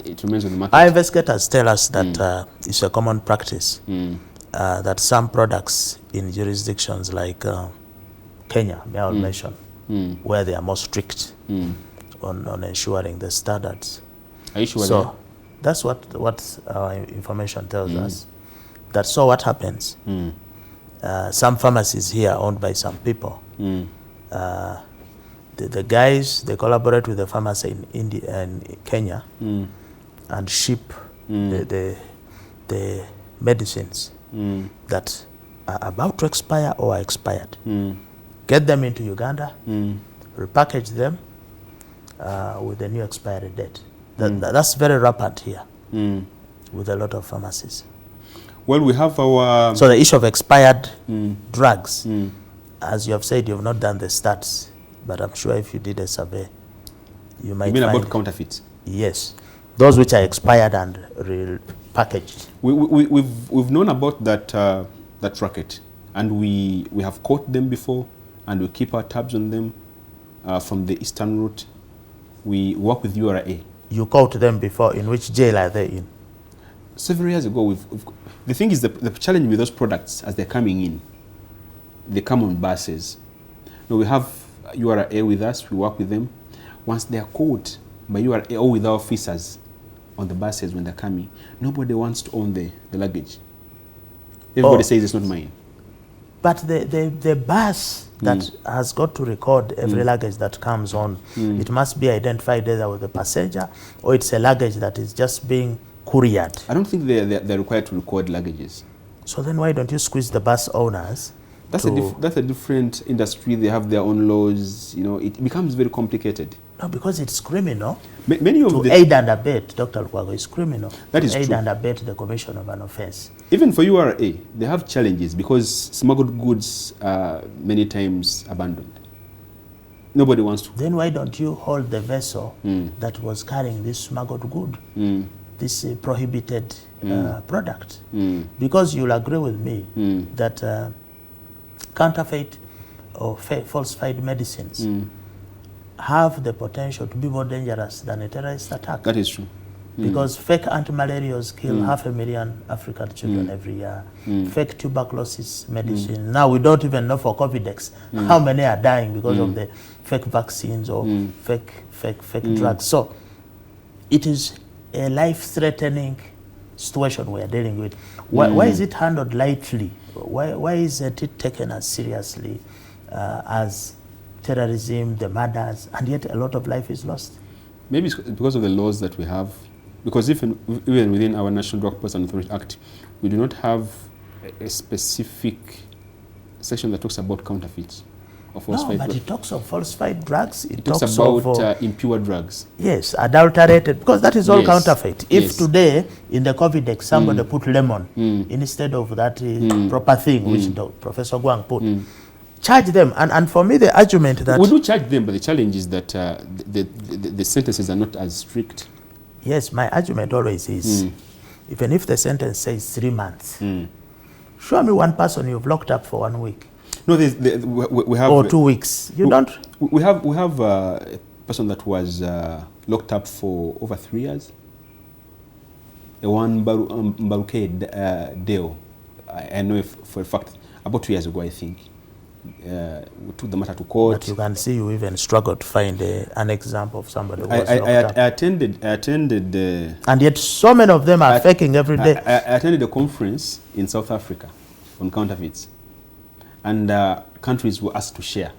it remains on the market. Our investigators tell us that it's a common practice that some products in jurisdictions like Kenya, may I mention, where they are more strict on ensuring the standards. Are you sure? So that's what our information tells us. That so what happens? Some pharmacies here are owned by some people. The guys, they collaborate with the pharmacy in India and Kenya and ship the medicines that are about to expire or are expired. Get them into Uganda, repackage them with the new expiry date. That's very rampant here with a lot of pharmacies. Well, we have our... So the issue of expired drugs, as you have said, you have not done the stats, but I'm sure if you did a survey, you might You mean find... about counterfeits? Yes. Those which are expired and repackaged. We've known about that racket, and we have caught them before, and we keep our tabs on them from the eastern route. We work with URA. You caught them before. In which jail are they in? Several years ago, the thing is, the challenge with those products as they're coming in, they come on buses. Now we have URA with us, we work with them. Once they are caught by URA or with our officers on the buses when they're coming, nobody wants to own the luggage. Everybody says it's not mine. But the bus that has got to record every luggage that comes on, it must be identified either with the passenger or it's a luggage that is just being couriered. I don't think they're required to record luggages. So then why don't you squeeze the bus owners? That's a different industry. They have their own laws. You know, it becomes very complicated. No, because it's criminal. Many of to aid and abet, Dr. Lukwago, is criminal. That is to aid true. and abet the commission of an offense. Even for URA, they have challenges because smuggled goods are many times abandoned. Nobody wants to. Then why don't you hold the vessel that was carrying this smuggled good, this prohibited product? Because you'll agree with me that counterfeit or falsified medicines have the potential to be more dangerous than a terrorist attack. That is true. Because fake antimalarials kill 500,000 African children every year. Fake tuberculosis medicine. Now we don't even know for Covidex how many are dying because of the fake vaccines or fake drugs. So it is a life-threatening situation we are dealing with. Why is it handled lightly? Why isn't it taken as seriously as terrorism, the murders, and yet a lot of life is lost? Maybe it's because of the laws that we have. Because even within our National Drug Person Authority Act, we do not have a specific section that talks about counterfeits or falsified drugs. No, but it talks of falsified drugs. It talks about impure drugs. Yes, adulterated, because that is all counterfeit. If today in the Covidex somebody put lemon instead of that proper thing which Professor Guang put, charge them. And for me, the argument that... We do charge them, but the challenge is that the sentences are not as strict. Yes, my argument always is, even if the sentence says 3 months, show me one person you've locked up for 1 week. No, we have... Or 2 weeks. You don't? We have a person that was locked up for over 3 years. One Mbaruke Deo. I know for a fact, about 2 years ago, I think. We took the matter to court. But you can see you even struggled to find an example of somebody who was locked up. I attended and yet so many of them are faking every day. I attended a conference in South Africa on counterfeits. And countries were asked to share.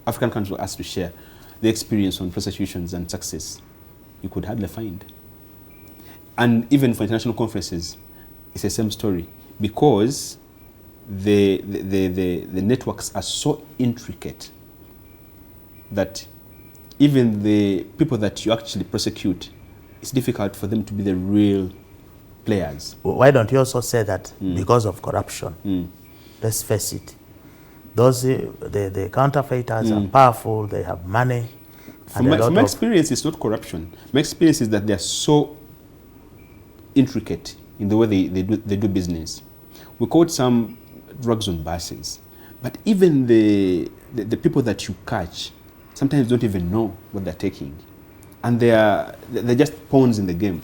African countries were asked to share the experience on prosecutions and success. You could hardly find. And even for international conferences, it's the same story. Because the networks are so intricate that even the people that you actually prosecute, it's difficult for them to be the real players. Why don't you also say that because of corruption, let's face it, Those the counterfeiters are powerful. They have money. From my experience, it's not corruption. My experience is that they are so intricate in the way they do business. We caught some drugs on buses, but even the people that you catch sometimes don't even know what they're taking, and they're just pawns in the game.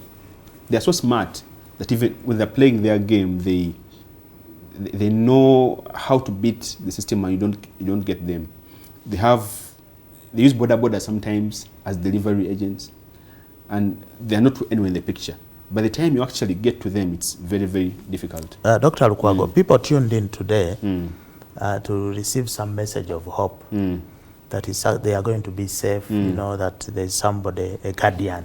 They're so smart that even when they're playing their game, they know how to beat the system, and you don't get them. They use border sometimes as delivery agents, and they're not anywhere in the picture. By the time you actually get to them, it's very, very difficult. Dr. Lukwago, people tuned in today to receive some message of hope that they are going to be safe, you know, that there's somebody, a guardian,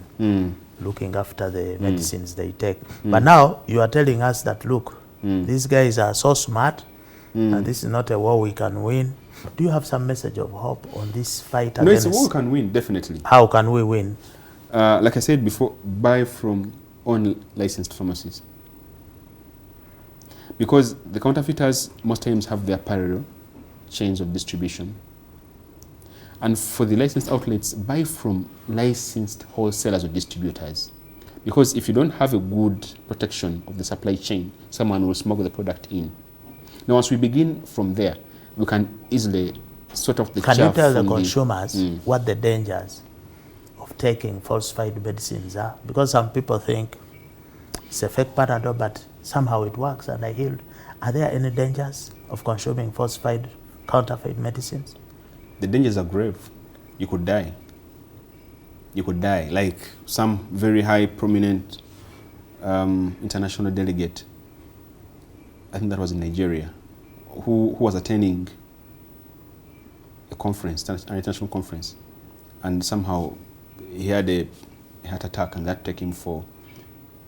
looking after the medicines they take. But now you are telling us that, look, these guys are so smart, and this is not a war we can win. Do you have some message of hope on this fight against? No, it's a war we can win, definitely. How can we win? Like I said before, buy from licensed pharmacies. Because the counterfeiters most times have their parallel chains of distribution. And for the licensed outlets, buy from licensed wholesalers or distributors. Because if you don't have a good protection of the supply chain, someone will smuggle the product in. Now, once we begin from there, we can easily sort of the chaff. Can you tell the consumers what the dangers of taking falsified medicines are? Because some people think it's a fake Panadol, but somehow it works and I healed. Are there any dangers of consuming falsified, counterfeit medicines? The dangers are grave. You could die. You could die. Like some very high, prominent international delegate, I think that was in Nigeria, who was attending a conference, an international conference, and somehow he had a heart attack, and that took him for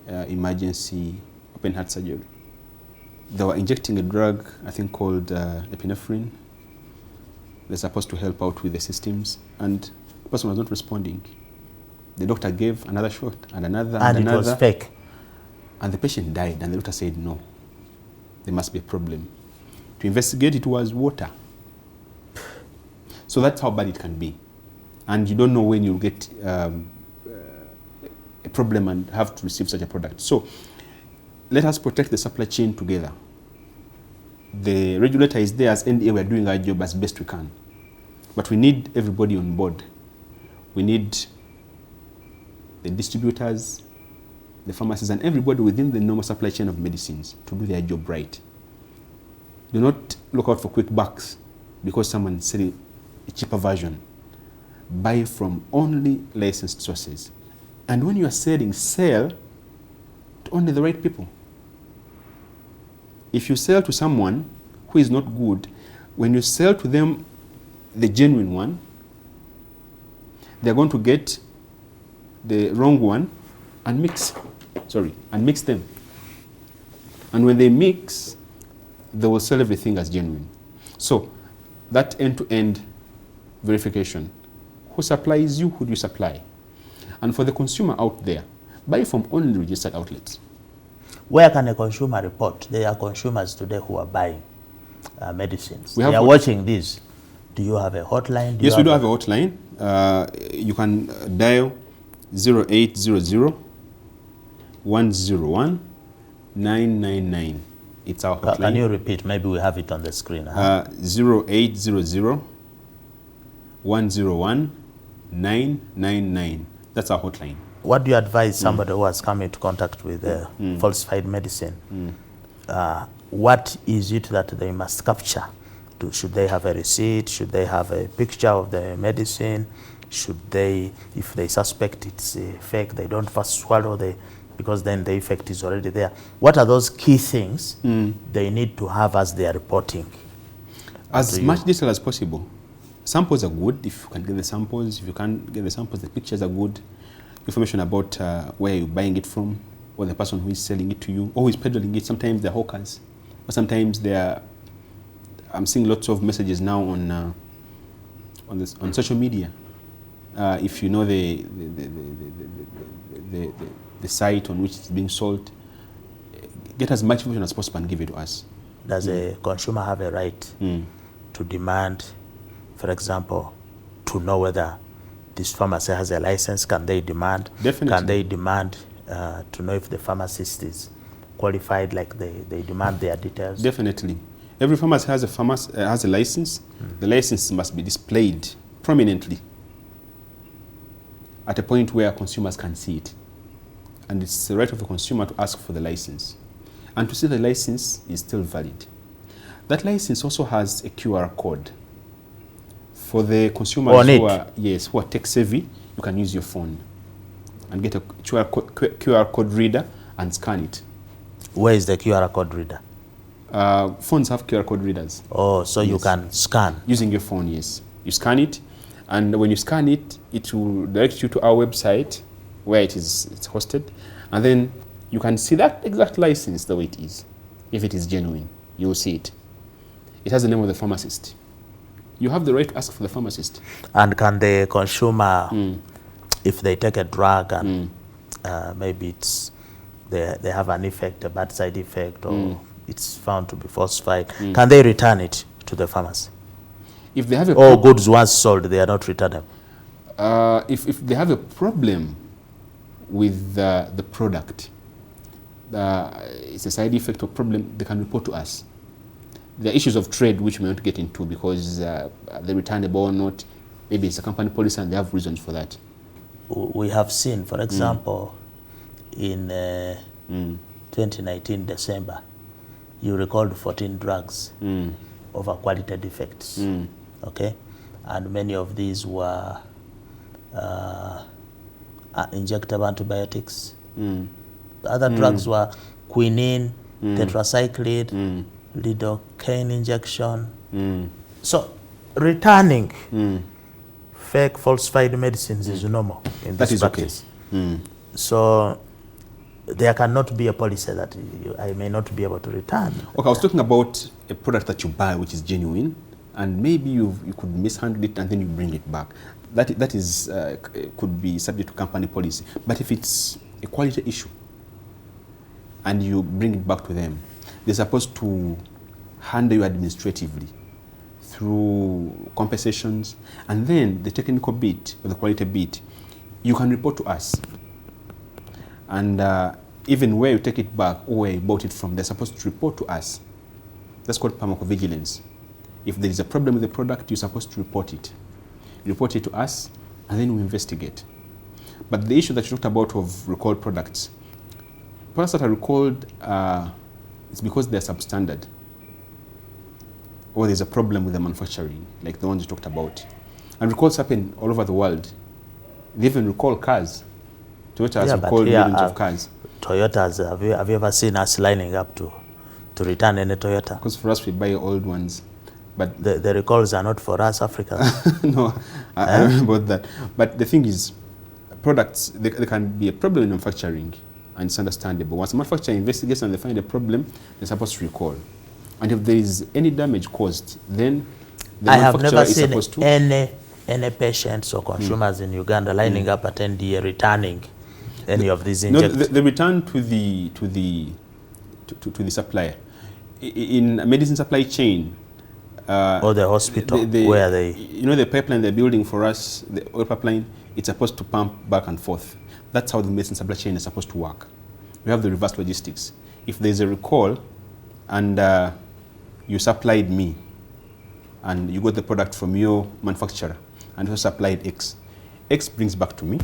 emergency open heart surgery. They were injecting a drug, I think called epinephrine. They're supposed to help out with the systems, and the person was not responding. The doctor gave another shot and another and another. And it was fake. And the patient died, and the doctor said, no, there must be a problem. To investigate, it was water. So that's how bad it can be. And you don't know when you'll get a problem and have to receive such a product. So let us protect the supply chain together. The regulator is there as NDA. We're doing our job as best we can. But we need everybody on board. We need the distributors, the pharmacies, and everybody within the normal supply chain of medicines to do their job right. Do not look out for quick bucks because someone's selling a cheaper version. Buy from only licensed sources. And when you are selling, sell to only the right people. If you sell to someone who is not good, when you sell to them the genuine one, they're going to get the wrong one and mix them. And when they mix, they will sell everything as genuine. So that end-to-end verification. Who supplies you? Who do you supply? And for the consumer out there, buy from only registered outlets. Where can a consumer report? There are consumers today who are buying medicines. They are watching this. Do you have a hotline? Yes, we do have a hotline. You can dial 0800 101 999. It's our hotline. Can you repeat? Maybe we have it on the screen. 0800 101 999. That's our hotline. What do you advise somebody who has come into contact with falsified medicine? What is it that they must capture? Should they have a receipt? Should they have a picture of the medicine? Should they, if they suspect it's fake, they don't first swallow because then the effect is already there. What are those key things they need to have as they are reporting? As much detail as possible. Samples are good if you can get the samples. If you can't get the samples, the pictures are good. Information about where you're buying it from, or the person who is selling it to you, or who is peddling it. Sometimes they're hawkers, but sometimes they're. I'm seeing lots of messages now on social media. If you know the site on which it's being sold, get as much information as possible and give it to us. Does a consumer have a right to demand, for example, to know whether this pharmacy has a license? Can they demand? Definitely. Can they demand to know if the pharmacist is qualified, like they demand their details? Definitely. Every pharmacy has a license. The license must be displayed prominently at a point where consumers can see it. And it's the right of the consumer to ask for the license. And to see the license is still valid. That license also has a QR code. For the consumers who are tech savvy, you can use your phone and get a QR code reader and scan it. Where is the QR code reader? Phones have QR code readers. Oh, so you can scan? Using your phone, yes. You scan it, and when you scan it, it will direct you to our website where it's hosted, and then you can see that exact license the way it is. If it is genuine, you will see it. It has the name of the pharmacist. You have the right to ask for the pharmacist. And can the consumer, if they take a drug and maybe they have an effect, a bad side effect, or it's found to be falsified, can they return it to the pharmacy? If they have or goods once sold, they are not returnable? If they have a problem with the product, it's a side effect or problem, they can report to us. There are issues of trade which we may not get into because they're returnable or not. Maybe it's a company policy and they have reasons for that. We have seen, for example, in 2019 December, you recalled 14 drugs over quality defects, okay? And many of these were injectable antibiotics. The other drugs were quinine, tetracycline, lidocaine injection. So returning fake, falsified medicines is normal in this practice. Okay. So there cannot be a policy that I may not be able to return. Okay, I was talking about a product that you buy which is genuine, and maybe you could mishandle it and then you bring it back. That is could be subject to company policy. But if it's a quality issue and you bring it back to them, they're supposed to handle you administratively through compensations, and then the technical bit or the quality bit, you can report to us. And even where you take it back or where you bought it from, they're supposed to report to us. That's called pharmaco-vigilance. If there is a problem with the product, you're supposed to report it. You report it to us, and then we investigate. But the issue that you talked about of recalled products that are recalled, it's because they're substandard, or there's a problem with the manufacturing, like the ones you talked about. And recalls happen all over the world. They even recall cars. Toyota has recalled millions of cars. Toyotas, have you ever seen us lining up to return any Toyota? Because for us, we buy old ones. But the recalls are not for us Africans. No, I don't know about that. But the thing is, products, there can be a problem in manufacturing, and it's understandable. Once a manufacturer investigates and they find a problem, they're supposed to recall. And if there is any damage caused, then the manufacturer is supposed to... I have never seen any patients or consumers in Uganda lining up at NDA returning any of these injections. No, they return to the supplier. In a medicine supply chain, or the hospital, where they... You know the pipeline they're building for us, the oil pipeline, it's supposed to pump back and forth. That's how the medicine supply chain is supposed to work. We have the reverse logistics. If there's a recall and you supplied me, and you got the product from your manufacturer, and you supplied X, X brings back to me,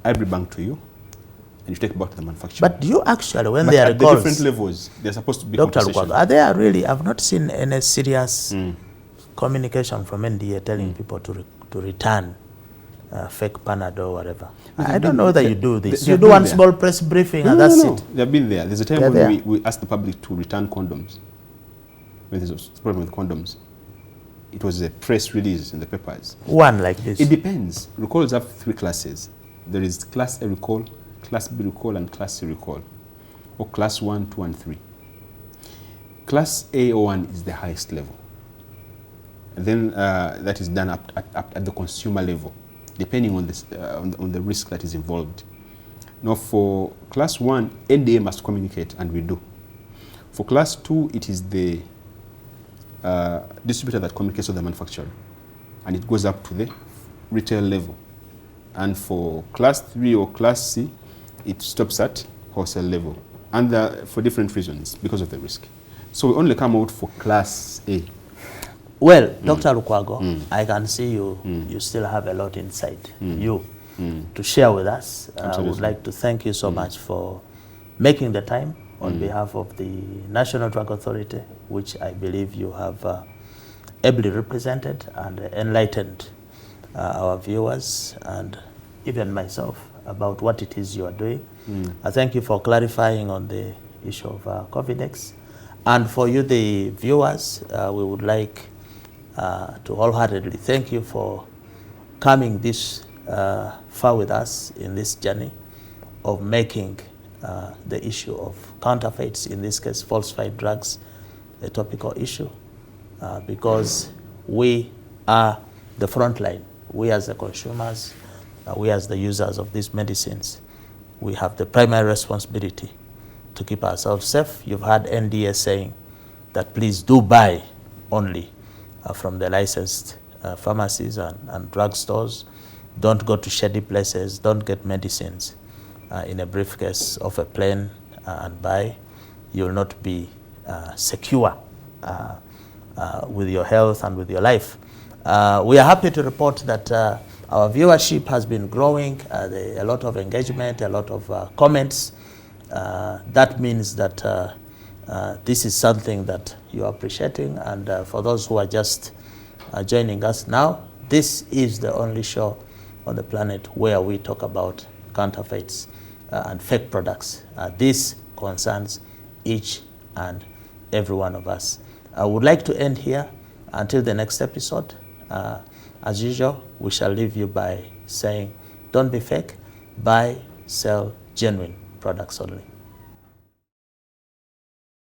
I bring back to you, and you take it back to the manufacturer. But you actually, when they are at the different levels, they're supposed to be Dr. Lukwago, are there really, I've not seen any serious communication from NDA telling people to return fake Panadol or whatever. I don't know that you do this. You do one small press briefing and that's it. They've been there. There's a time when we asked the public to return condoms. When there's a problem with condoms, it was a press release in the papers. One like this? It depends. Recalls have 3 classes. There is Class A recall, Class B recall, and Class C recall, or Class 1, 2, and 3. Class A01 is the highest level. And then that is done up at the consumer level, depending on the risk that is involved. Now for Class 1, NDA must communicate, and we do. For Class 2, it is the distributor that communicates with the manufacturer, and it goes up to the retail level. And for class 3 or class C, it stops at wholesale level, and for different reasons, because of the risk. So we only come out for class A. Well, Dr. Lukwago, I can see you still have a lot inside you to share with us. I would like to thank you so much for making the time on behalf of the National Drug Authority, which I believe you have ably represented and enlightened our viewers and even myself about what it is you are doing. I thank you for clarifying on the issue of Covidex. And for you, the viewers, we would like to wholeheartedly thank you for coming this far with us in this journey of making the issue of counterfeits, in this case falsified drugs, a topical issue, because we are the front line. We as the consumers, we as the users of these medicines, we have the primary responsibility to keep ourselves safe. You've heard NDA saying that please do buy only from the licensed pharmacies and drugstores. Don't go to shady places. Don't get medicines in a briefcase of a plane and buy. You'll not be secure with your health and with your life. We are happy to report that our viewership has been growing, a lot of engagement, a lot of comments. That means that this is something that you are appreciating, and for those who are just joining us now, this is the only show on the planet where we talk about counterfeits and fake products. This concerns each and every one of us. I would like to end here until the next episode. As usual, we shall leave you by saying, don't be fake, buy, sell genuine products only.